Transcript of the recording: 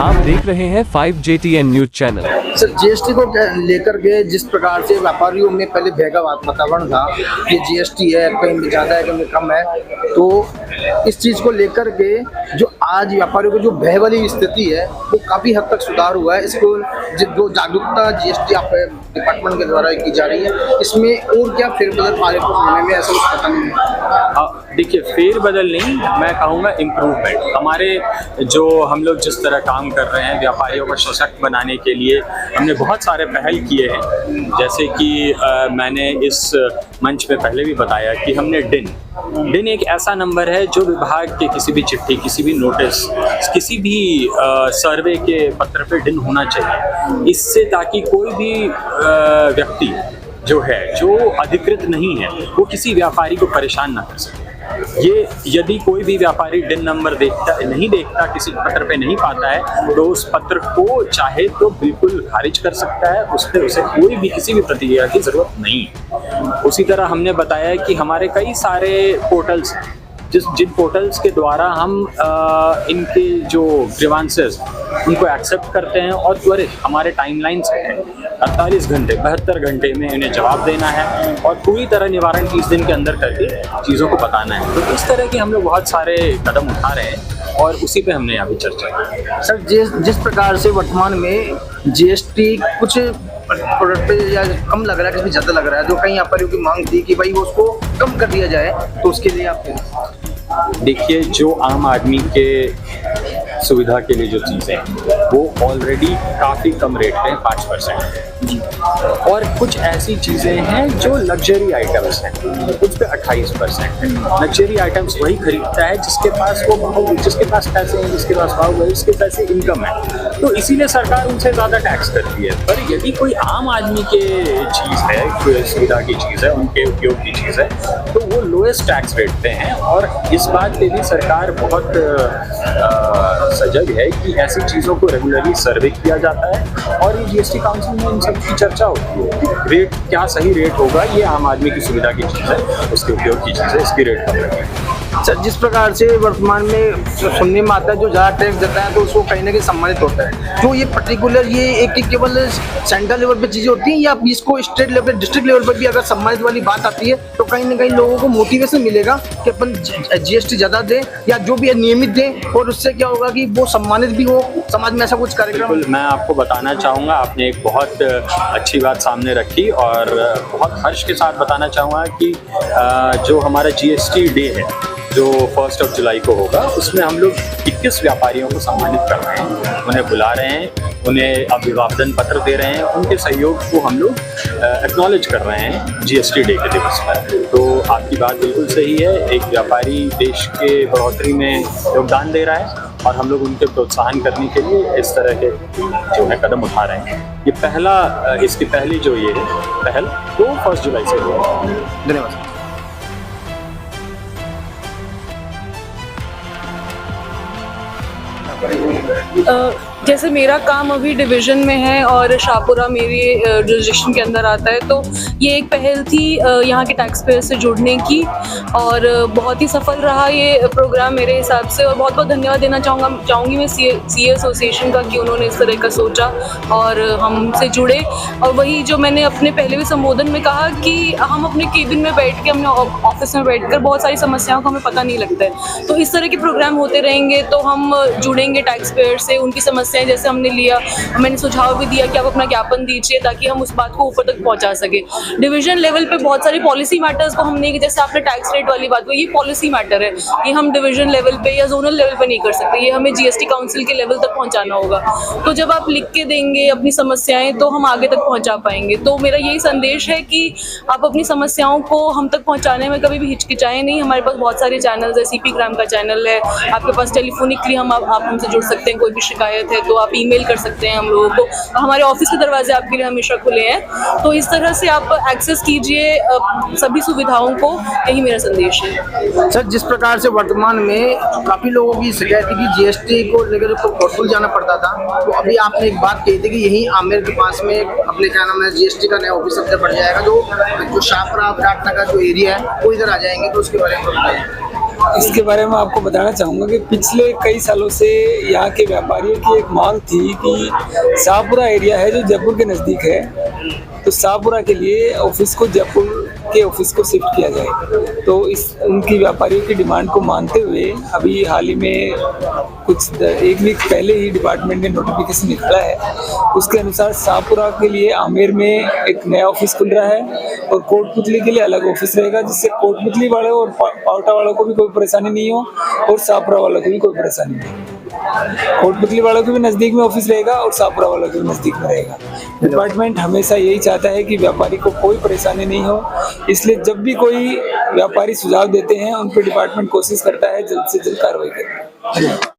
आप देख रहे हैं 5JTN news channel. Sir, GST को लेकर के जिस प्रकार से व्यापारियों में पहले भय वातावरण था कि जीएसटी है, कहीं ज़्यादा है कहीं कम है, तो इस चीज़ को लेकर के जो आज व्यापारियों को जो भय वाली स्थिति है वो काफ़ी हद तक सुधार हुआ है। इसको जो जागरूकता जीएसटी आप डिपार्टमेंट के द्वारा की जा रही है, इसमें और क्या फेरबदल आगे होने में ऐसा कुछ पता नहीं है। देखिए, फेरबदल नहीं, मैं कहूँगा इम्प्रूवमेंट। हमारे जो हम लोग जिस तरह काम कर रहे हैं व्यापारियों को सशक्त बनाने के लिए, हमने बहुत सारे पहल किए हैं। जैसे कि मैंने इस मंच पे पहले भी बताया कि हमने डिन एक ऐसा नंबर है जो विभाग के किसी भी चिट्ठी, किसी भी नोटिस, किसी भी सर्वे के पत्र पे डिन होना चाहिए। इससे ताकि कोई भी व्यक्ति जो है, जो अधिकृत नहीं है, वो किसी व्यापारी को परेशान ना कर सके। ये यदि कोई भी व्यापारी डिन नंबर नहीं देखता, किसी पत्र पे नहीं पाता है, तो उस पत्र को चाहे तो बिल्कुल खारिज कर सकता है, उस पर उसे कोई भी किसी भी प्रतिक्रिया की जरूरत नहीं है। उसी तरह हमने बताया कि हमारे कई सारे पोर्टल्स हैं, जिन पोर्टल्स के द्वारा हम इनके जो ग्रीवांसेस उनको एक्सेप्ट करते हैं और त्वरित हमारे टाइमलाइंस हैं 48 घंटे 72 घंटे में इन्हें जवाब देना है और पूरी तरह निवारण 30 दिन के अंदर करके चीज़ों को बताना है। तो इस तरह के हम लोग बहुत सारे कदम उठा रहे हैं और उसी पे हमने अभी चर्चा की। सर, जिस प्रकार से वर्तमान में जीएसटी कुछ प्रोडक्ट पे या कम लग रहा है, कहीं ज़्यादा लग रहा है, जो कई व्यापारियों की मांग थी कि भाई वो उसको कम कर दिया जाए, तो उसके लिए आप देखिए, जो आम आदमी के सुविधा के लिए जो चीज़ें हैं वो ऑलरेडी काफ़ी कम रेट पे 5%, और कुछ ऐसी चीज़ें हैं जो लग्जरी आइटम्स हैं, उस पर 28% है। लग्जरी आइटम्स वही खरीदता है जिसके पास जिसके पास पैसे हैं, जिसके पास भाव है, जिसके पैसे इनकम है, तो इसीलिए सरकार उनसे ज़्यादा टैक्स करती है। पर यदि कोई आम आदमी के चीज़ है, कोई सुविधा की चीज़ है, उनके उपयोग की चीज़ है, तो वो लोएस्ट टैक्स रेट पे हैं। और इस बात पे भी सरकार बहुत सजग है कि ऐसी चीज़ों को रेगुलरली सर्वे किया जाता है और ये जीएसटी काउंसिल में इन सब की चर्चा होती है कि रेट क्या सही रेट होगा। ये आम आदमी की सुविधा की चीज़ है, उसके उपयोग की चीज़ है, इसकी रेट कम रखें। सर, जिस प्रकार से वर्तमान में सुनने में आता है जो ज़्यादा टैक्स देता है तो उसको कहीं ना कहीं सम्मानित होता है, तो ये पर्टिकुलर ये एक केवल सेंट्रल लेवल पे चीज़ें होती हैं या इसको स्टेट लेवल, डिस्ट्रिक्ट लेवल पर भी अगर सम्मानित वाली बात आती है तो कहीं ना कहीं लोगों को मोटिवेशन मिलेगा कि अपन जीएसटी ज़्यादा दें या जो भी है नियमित दें, और उससे क्या होगा कि वो सम्मानित भी हो समाज में, ऐसा कुछ कार्यक्रम। मैं आपको बताना चाहूँगा, आपने एक बहुत अच्छी बात सामने रखी और बहुत हर्ष के साथ बताना चाहूँगा कि जो हमारा जीएसटी डे है जो 1 जुलाई को होगा, उसमें हम लोग 21 व्यापारियों को सम्मानित कर रहे हैं, उन्हें बुला रहे हैं, उन्हें अभिवादन पत्र दे रहे हैं, उनके सहयोग को हम लोग एक्नॉलेज कर रहे हैं जीएसटी डे के दिवस पर। तो आपकी बात बिल्कुल सही है, एक व्यापारी देश के बढ़ोतरी में योगदान दे रहा है और हम लोग उनके प्रोत्साहन करने के लिए इस तरह के जो है कदम उठा रहे हैं। ये पहला, इसकी पहली जो ये है पहल तो 1 जुलाई से होगा। धन्यवाद। जैसे मेरा काम अभी डिवीज़न में है और शाहपुरा मेरी जुरिस्डिक्शन के अंदर आता है, तो ये एक पहल थी यहाँ के टैक्स पेयर से जुड़ने की और बहुत ही सफल रहा ये प्रोग्राम मेरे हिसाब से। और बहुत बहुत धन्यवाद देना चाहूँगी मैं सीए एसोसिएशन का कि उन्होंने इस तरह का सोचा और हमसे जुड़े। और वही जो मैंने अपने पहले भी संबोधन में कहा कि हम अपने केबिन में बैठ के, अपने ऑफिस में बैठ कर बहुत सारी समस्याओं का हमें पता नहीं लगता है, तो इस तरह के प्रोग्राम होते रहेंगे तो हम जुड़ेंगे टैक्स पेयर से, उनकी समस्याएं जैसे हमने लिया, मैंने सुझाव भी दिया कि आप अपना ज्ञापन दीजिए ताकि हम उस बात को ऊपर तक पहुंचा सके। डिवीजन लेवल पे बहुत सारी पॉलिसी मैटर्स को हमने, जैसे आपने टैक्स रेट वाली बात हुई, ये पॉलिसी मैटर है, ये हम डिवीजन लेवल पे या जोनल लेवल पे नहीं कर सकते, ये हमें जीएसटी काउंसिल के लेवल तक पहुंचाना होगा। तो जब आप लिख के देंगे अपनी समस्याएं तो हम आगे तक पहुंचा पाएंगे। तो मेरा यही संदेश है कि आप अपनी समस्याओं को हम तक पहुंचाने में कभी भी हिचकिचाएं नहीं। हमारे पास बहुत सारे चैनल्स है, सीपी ग्राम का चैनल है, आपके पास टेलीफोनिकली आप हमसे जुड़ सकते हैं, कोई भी शिकायत है तो आप ईमेल कर सकते हैं हम लोगों को, हमारे ऑफिस के दरवाजे आपके लिए हमेशा खुले हैं। तो इस तरह से आप एक्सेस कीजिए सभी सुविधाओं को, यही मेरा संदेश है। सर, जिस प्रकार से वर्तमान में काफ़ी लोगों की शिकायत थी कि जीएसटी को लेकर कोर्टफुल जाना पड़ता था, तो अभी आपने एक बात कही थी कि यहीं आमेर के पास में अपने क्या नाम है जीएसटी का नया ऑफिस सबसे बढ़ जाएगा, जो शाहपुरा विराटनगर जो एरिया है वो इधर आ जाएंगे, तो उसके बारे में इसके बारे में आपको बताना चाहूँगा कि पिछले कई सालों से यहाँ के व्यापारियों की एक मांग थी कि शाहपुरा एरिया है जो जयपुर के नज़दीक है, तो शाहपुरा के लिए ऑफिस को जयपुर के ऑफिस को शिफ्ट किया जाए। तो इस उनकी व्यापारियों की डिमांड को मानते हुए अभी हाल ही में एक वीक पहले ही डिपार्टमेंट ने नोटिफिकेशन निकाला है। उसके अनुसार शाहपुरा के लिए आमेर में एक नया ऑफिस खुल रहा है और कोटपुतली के लिए अलग ऑफिस रहेगा, जिससे कोटपुतली वालों और पावटा वालों को भी कोई परेशानी नहीं हो और शाहपुरा वालों को भी कोई परेशानी नहीं हो। कोटपुतली वालों के भी नज़दीक में ऑफिस रहेगा और शाहपुरा वालों के भी नज़दीक में रहेगा। डिपार्टमेंट हमेशा यही चाहता है कि व्यापारी को कोई परेशानी नहीं हो, इसलिए जब भी कोई व्यापारी सुझाव देते हैं उन पर डिपार्टमेंट कोशिश करता है जल्द से जल्द कार्रवाई करें।